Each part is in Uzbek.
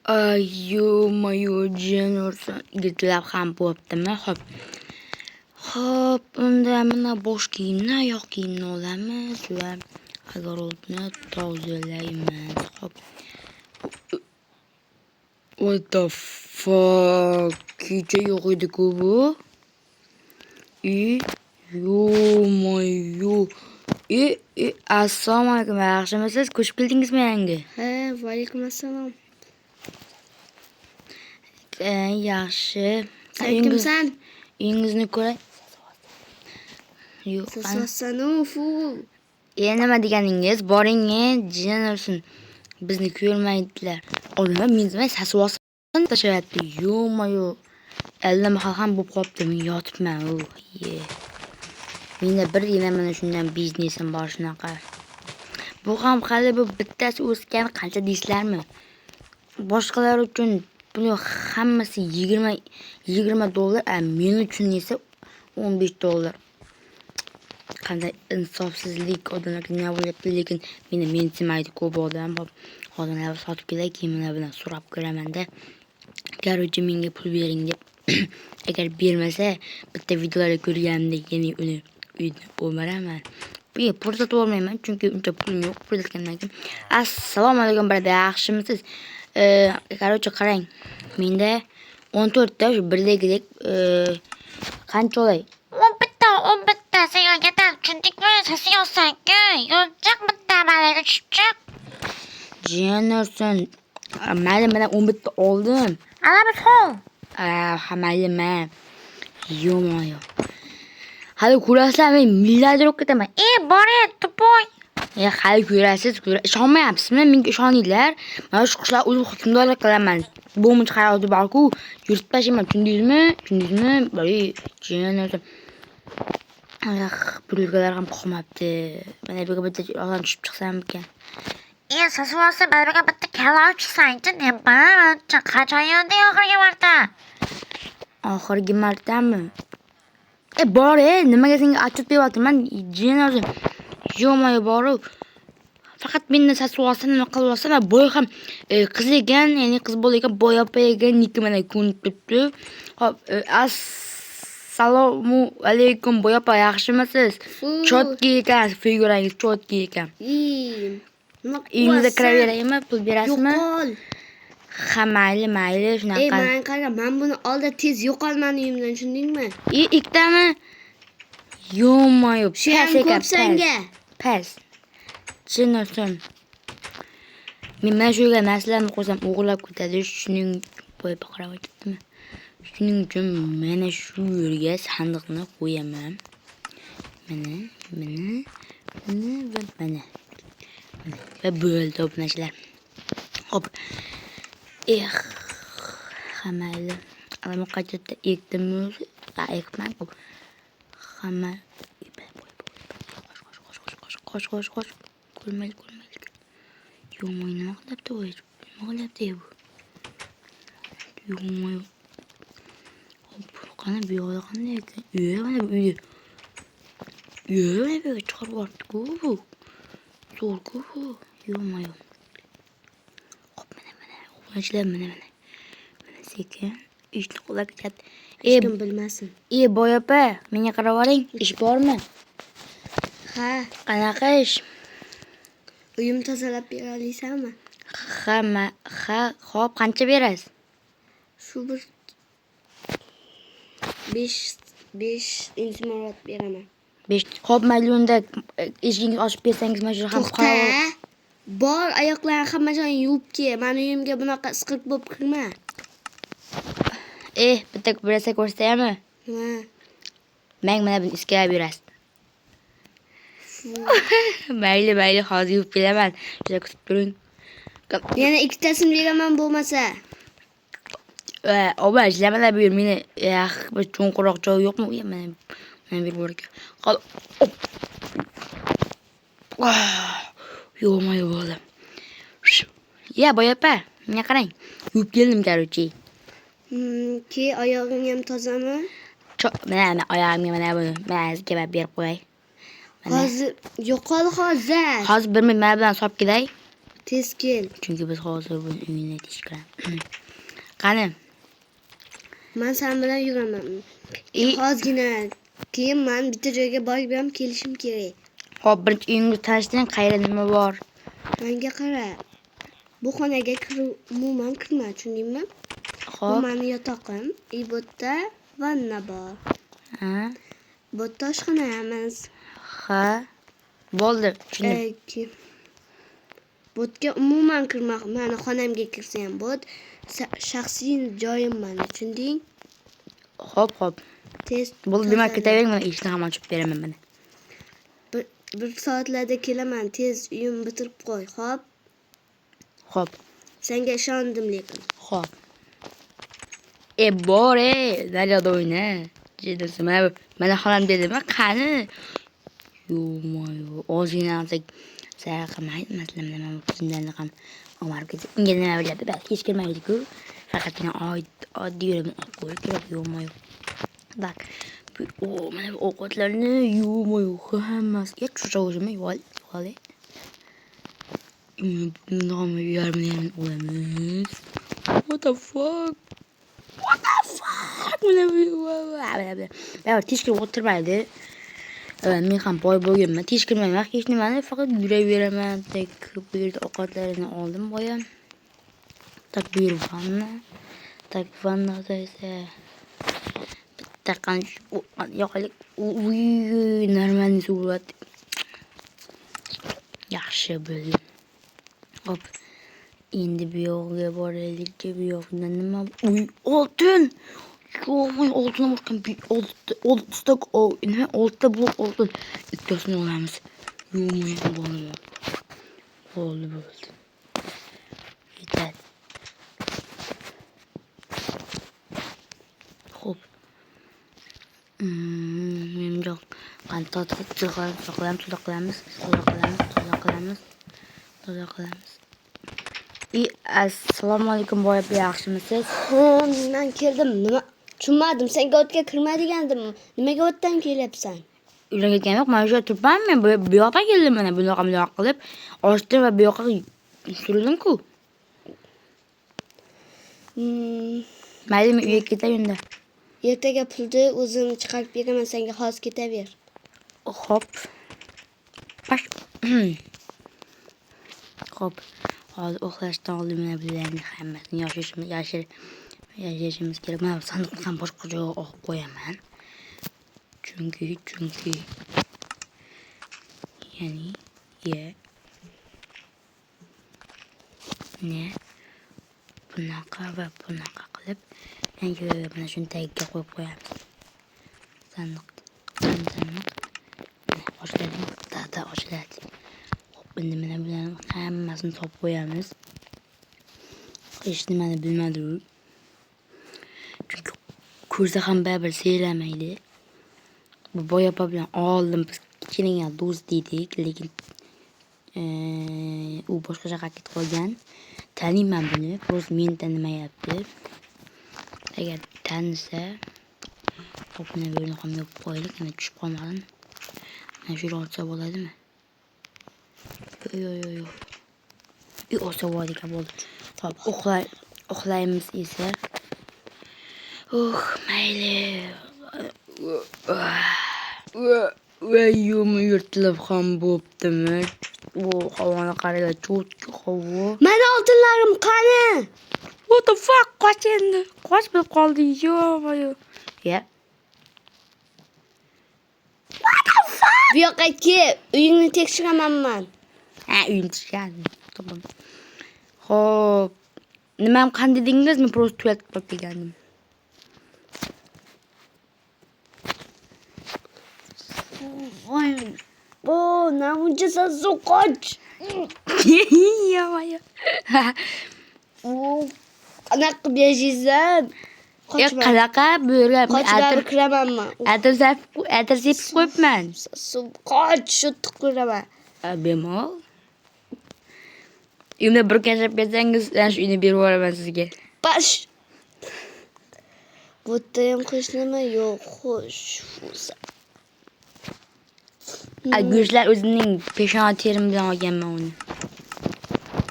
Ayo jin ursin. Gitlab ham bo'ptimi? Xo'p, unda mana bosh kiyimni, oyoq kiyimni olamiz va огородni tozalaymiz. Xo'p. What the fuck? Kecha yo'q edi-ku bu. Yo-moyo. Assalomu alaykum. Yaxshimisiz? Ko'chib keldingizmi yangi? Ha, va alaykum assalom. Yaxshi. Sen kimsan? Uyingizni ko'ray. Yo'q. Sasanofu. Nima deganingiz? Boring, jin ursin. Bizni ko'rmaydilar. Odamlar menga sasvosin tashlayapti. Yo-moyo. 50 mahal ham bo'lib qolibdi. Men yotibman. Menda bir yana mana shundan biznesim bor shunaqa. Bu ham hali bu bittasi o'sgan qancha deysizlarmi? Boshqalar uchun buni hammasi 20 dollar, men uchun esa 15 dollar. Qanday insofsizlik, odamlarga nima bo'lyapti, lekin meni mensimaydi-ku bu odam. Odamlar sotib kelay, kiyimlar bilan so'rab ko'raman-da. Короче, menga pul bering deb. Agar bermasa, bitta videolarda ko'rganimdek yana uni uyda o'maraman. Bu pul sotib olmayman, chunki uncha pulim yo'q. Pul ketgandan keyin. Assalomu alaykum brother, yaxshimisiz? Короче, qarang. Menda 14 ta shu birdagidek qancha olay? 11 ta sen yo'qdan tushundikmi? Sasi yo'qsan-ku. Yo'qchiq bitta malaga tushibchiq. Jin ursin. Mayli, men 11 ta oldim. Ana bir sol. Mayli. Yo-moyo. Hali ko'rasizlar, men milliarder bo'lib ketaman. Bore, tupoy. Hali ko'rasiz, ishonmayapsizmi? Menga ishoninglar. Mana shu qushlar o'zim hukmdorlik qilaman. Bo'mich hayoti bor-ku, yurtib tashlayman, tushundingizmi? Bari jin ursin. Pulgalar ham qolmabdi. Mana bu bitta odam tushib chiqsam ekan. Sasi olsa bariga bitta kalla chiqsang-chi, nima? Qachon yurdi oxirgi marta? Oxirgi martami? Bor, nimaga senga achib beryapman? Jin ursin. Yo-moyo bor-u. Faqat mendan sasi olsa nima qilib olsa, boy ham qiz ekan, ya'ni qiz bola ekan, boy opa ekan, niki mana ko'nib turibdi. Xo'p, assalomu alaykum boy opa, yaxshimisiz? Chotki ekan, figurangiz chotki ekan. Uyingizga kiraveraymi? Pul berasizmi? Yo'qol. Ha, mayli, shunaqa. Men qara, men buni oldi tez yo'qolman uyimdan, tushundingmi? Ikkitami? Yo-moyo, Shu ham ko'p senga. Pas. Jin ursin. Men mana shu yerga narsalarni qo'ysam o'g'irlab ketadi. Shuning qo'yib qarab o'tibdimi? Shuning uchun mana shu yerga sandiqni qo'yaman. Mana. Va bo'ldi obunachilar. Hop. Mayli. Ana qayerda ekdimmi? Ekman-ku. Hamma qo'sh. Ko'rmaydi. Yo-moyo, nima qilyapti bu? Yo-moyo. Qani bu yoqda qanday ekan? Mana bu uyda. Mana bu chiqarib yubordi-ku bu. Zo'r-ku bu. Yo-moyo. Hop, mana. Obunachilar, mana. Mana sekin ishni qo'lga ketyapti. Hech kim bilmasin. Boy opa, menga qarab oling. Ish bormi? Ha. Qanaqa ish? Uyim tozalab bera olasizmi? Ha, xo'p, qancha berasiz? Shu bir 5 insmonot beraman. 5. Xo'p, mayli unda eshingizni ochib bersangiz, mana shu ham to'xta. Bor, oyoqlaring hamma joyini yuvib kel. Meni uyimga bunaqa isqiq bo'lib kirma. Bitta birasa ko'rsataymi? Nima? Mana buni iskab yurasiz. Mayli, hozir yuvib kelaman. Juda kutib turing. Yana ikkitasini beraman bo'lmasa. Oba, ishlamada bu yer meni bir cho'nqiroq joy yo'qmi? Mana bir bor ekan. Qol. Yo-moyo bo'ldi. Boy opa, menga qarang. Yuvib keldim, короче. Ki oyog'ing ham tozami? Mana oyog'imga mana buni. Mana sizga berib qo'yay. Hozir yo'qol hozir. Hozir 1 minut mana bilan solib kelay. Tez kel. Chunki biz hozir buni uyini tishkiramiz. Qani? Men sen bilan yuraman. Hozirgina keyin men bitta joyga borib ham kelishim kerak. Hop, birinchi uyingiz tanishtiring, qayerda nima bor? Menga qara. Bu xonaga umuman kirma, tushundingmi? Bu Hop. meni yotog'im, bu yerda vanna bor. Ha? Bu yerda oshxonamiz. Ha. Bo'ldi, tushundim. Bu yerga umuman kirma, meni xonamga kirsam, bu shaxsiy joyim meni, tushunding? Hop. Tez. Bo'ldi, demak ketavering, men eshikni ham ochib beraman mana. Bir soatlarda kelaman, tez uyim bitirib qo'y, xo'p? Hop. Senga ishondim lekin. Hop. Bore, daryoda o'yna. Jedisi, mana xolam dedimi? Qani? Yo'q, ozgina alsak sara qilmaydi. Masalan, nima tuzimlarni ham olib ketib, unga nima biladi? Balki hech kelmaydi-ku. Faqatgina oddiy yo'lni olib qo'yish kerak. Yo'q. Bak. Mana bu ovqatlarni yo'q, hammasiga cho'chog'imni yol. Nomi yarmini olamiz. What the fuck? Mana bu. Bayar tishkirib o'tirmaydi. Men ham boy bo'lganman, tishkirmayman, hech nimani, faqat yuraveraman. Bu yerda ovqatlarini oldim boya. Tak buyurvanna. Tak vannada esa bitta qancha yoqalik normalniy surat. Yaxshi bo'ldi. Hop. Endi bu yoqqa boraylik. Bu yoqda nima? Oltin. Yo'q, oltin bo'lgan. Oltita nima? Oltita blok oltin. Ikkasini olamiz. Yo'q, bo'ldi. Yetar. Hop. Menimcha qantoq qilamiz. Assalomu alaykum, boya yaxshimisiz? Men keldim. Nima? Tushunmadim. Senga o'tga kirma degandim. Nimaga o'tdan kelyapsan? Uyga ketgan yo'q, men shu turibman. Bu yoqqa keldim mana, bunaqa qilib, ochdim va bu yoqqa surildim-ku. Mayli, men uyga ketay unda. Ertaga pulni o'zim chiqarib beraman, senga hozir ketaver. Hop. Baş. Hop. Hozir uxlashdan oldin mana bularni hammasini yashirishimiz kerak. Mana bu sandiqni ham boshqa joyga olib qo'yaman. Chunki ya'ni bunaqa va bunaqa qilib mana shuni tagiga qo'yib qo'yamiz. Sandiq. Ochiladi. Hop, endi mana bularni hammasini solib qo'yamiz. Hech nimani bilmadi u. Chunki ko'rsa ham baribir seylamaydi. Bu boyapa bilan oldim, biz kichkina do'st dedik, lekin u boshqa joyga ketib qolgan. Taniyman buni, просто meni tanimayapti. Agar tanisa, hop, mana bu yerni ham yopib qo'yaylik, ana tushib qolmasin. Mana shu yerga olsa bo'ladimi? Yo'q. Olsa bo'ladigan bo'ldi. Hop, uxlaymiz esa. Mayli. Yo'q, yurtilib ham bo'ptimi? Bu havoni qaranglar, cho'tki havo. Meni oltinlarim qani? What the fuck? Qoch endi. Qoch bo'lib qoldi. Yo'q. Bu yoqqa kel, uyingni tekshiraman men. Uyim tushgan. Tamam. Hop. Nimam qanday dedingiz? Men просто tuyatib qolib kelgandim. Namuncha sen qoch. Yo'q. Qanaqa qilib yashaysan? Qanaqa bo'lgan? Qochib kiraman men. Atir sepib qo'yibman. Qoch, shu tiqiraman. Bemol. Uyimda bir kashab ketsangiz, ana shu uyni berib yuboraman sizga. Bash. Bu yerda ham hech nima yo'q, xo'sh. Go'shtlar o'zining peshona terim bilan olganman uni.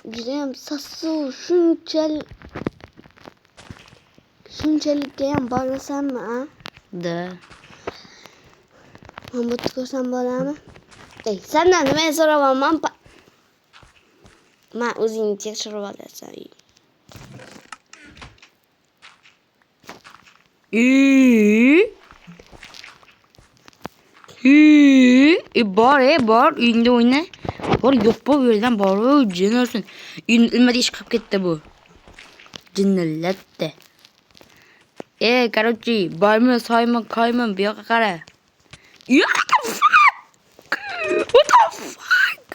judayam sassiq, shunchalikka ham bormasanmi, a? Da. Men bu ko'rsam bo'ladimi? Ey, sendan nima so'rayapman? Men o'zingni tekshirib olasan. Bor, uyingda o'yna. Bor, yo'q bu yerdan bor, jin olsun. Nima ish qilib ketdi bu? Jinnilatda. Короче, bormi, soymi, qoymi, bu yoqqa qara. What the fuck?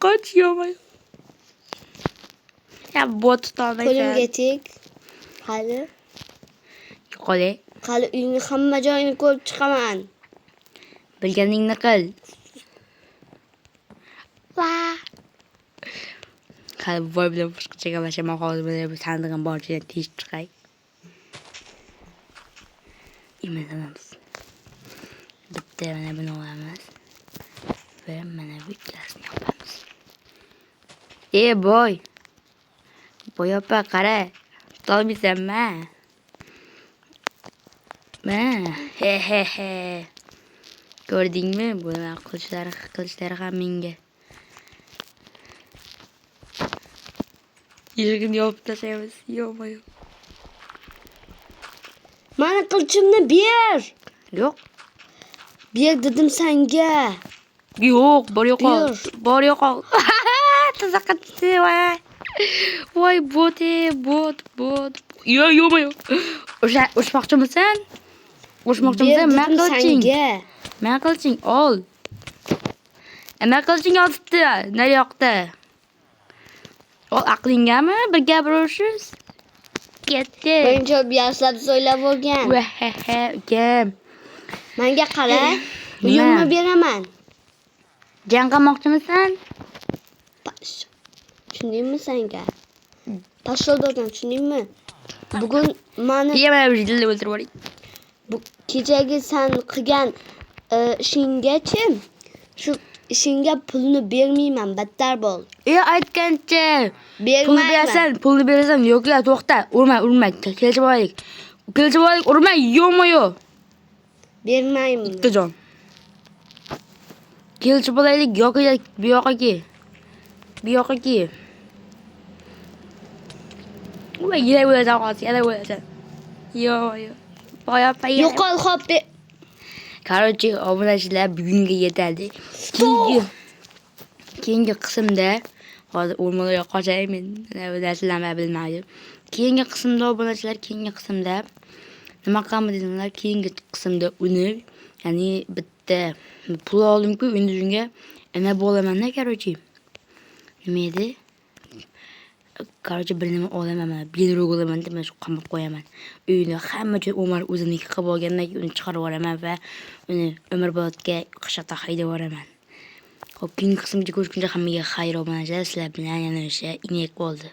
Qoch yo'may. Ya bot tutolmaysan. Qo'limga tek. Hali Qole. hali uyning hamma joyini ko'rib chiqaman. Bilganingni qil. Va. Hali voy bilan boshqacha gaplashaman, hozir bilan bu sandig'im borchidan tez chiqay. Imlanamiz. Bitta mana buni olamiz. Ve mana bu ikkilasini yopamiz. Boy. Boy opa qara. Tutolmaysanmi? He. Ko'rdingmi? Buni qilishlari ham menga. Eshigini yopib tashlaymiz. Yo'q. Mana qilchimni ber. Yo'q. Ber dedim senga. Yo'q, bor yo'qol. Buyur. Bor yo'qol. Tazaqatdi voy. Voy bot. Yo'q. O'shmoqchimisan? Men qilching ol. Men qilching olibdi. Nari yoqda. Ol aqlingami? Bir gapirishsiz. Ketdi. Birinchi biyaslab so'ylab o'rgan. Ukam. Menga qara. Uyimni beraman. Jang qilmoqchimisan? Tushundingmi senga? Tashla bo'lgan, tushundingmi? Bugun meni Mana bir jilni o'ldirib yuboring. bu kechagi sen qilgan ishinggachi shu ishingga pulni bermayman, battar bo'l. Aytgancha. Bermayman. Pulni berasan. Yo'q, to'xta. Urma. Kelishib olaylik. Urma, yo'q. Bermayman. Ikkajon. Kelishib olaylik. Yo'q, bu yoqqa ki. Voy, yana o'lasan. Yo'q. Boyapa. Yo'qol hoppi. Короче, obunachilar bugunga yetadi. Keyingi qismda hozir o'rmonga qochayman. Bu narsalarni bilmaydim. Keyingi qismda obunachilar, nima qilamiz deysizlar? Keyingi qismda uni, ya'ni bitta pul oldim-ku, endi shunga nima bo'laman-da, короче. Nima edi? Bir nima olaman, benrog olaman deb shu qamab qo'yaman. Uyni hamma joy Umar o'ziniki qilib olgandan keyin uni chiqarib yuboraman va uni umrbodga qishloqqa haydab yuboraman. Xo'p, keyingi qismga ko'rishguncha hammaga xayr obunachilar. Sizlar bilan yana o'sha inek bo'ldi.